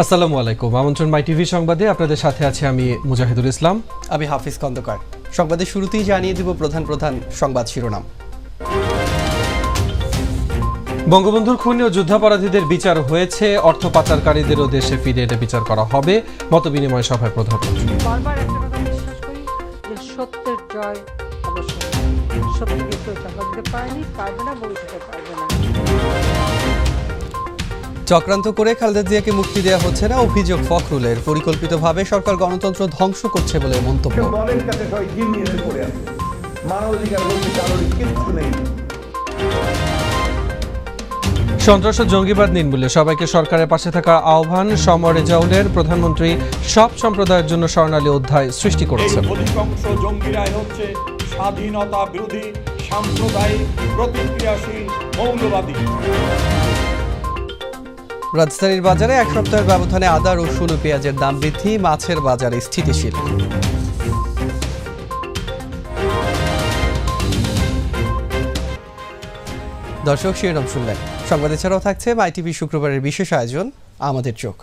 আসসালামু আলাইকুম। আমন্ত্রণ মাই টিভি সংবাদে আপনাদের সাথে আছে আমি মুজাহিদুল ইসলাম। আমি হাফিজ খন্দকার। সংবাদের শুরুতেই জানিয়ে দেব প্রধান সংবাদ শিরোনাম। বঙ্গবন্ধুর খুনি ও যুদ্ধাপরাধীদের বিচার হয়েছে, অর্থ পাচারকারীদেরও দেশে ফিরে এনে বিচার করা হবে, মতবিনিময় সভায় প্রধানমন্ত্রী। বারবার একটা কথা বিশ্বাস করি যে সত্যের জয় অবশ্যই, সত্যকে কেউ চাপা দিতে পারেনি, পারবে না, ভবিষ্যতে পারবে না। চক্রান্ত করে খালেদা জিয়াকে মুক্তি দেওয়া হচ্ছে না, অভিযোগ ফখরুলের। পরিকল্পিতভাবে সরকার গণতন্ত্র ধ্বংস করছে বলে মন্তব্য। দলের কাছে সবাই জিম্মি হয়ে পড়ে আছে, মানবাধিকার বলতে কারোর কিচ্ছু নেই। সন্ত্রাস ও জঙ্গিবাদ নির্মূলে সবাইকে সরকারের পাশে থাকার আহ্বান সমর রেজাউলের। প্রধানমন্ত্রী সব সম্প্রদায়ের জন্য স্বর্ণালী অধ্যায় সৃষ্টি করেছেন। অধিকাংশ জঙ্গিরাই হচ্ছে স্বাধীনতা বিরোধী, সাম্প্রদায়িক, প্রতিক্রিয়াশীল, মৌলবাদী। রাজধানীর বাজারে এক সপ্তাহের ব্যবধানে আদা, রসুন ও পেঁয়াজের দাম বৃদ্ধি, মাছের বাজারে স্থিতিশীল। দর্শক, শিরোনাম শুনলেন। সংবাদ এছাড়াও থাকছে মাই টিভি শুক্রবারের বিশেষ আয়োজন আমাদের চোখ।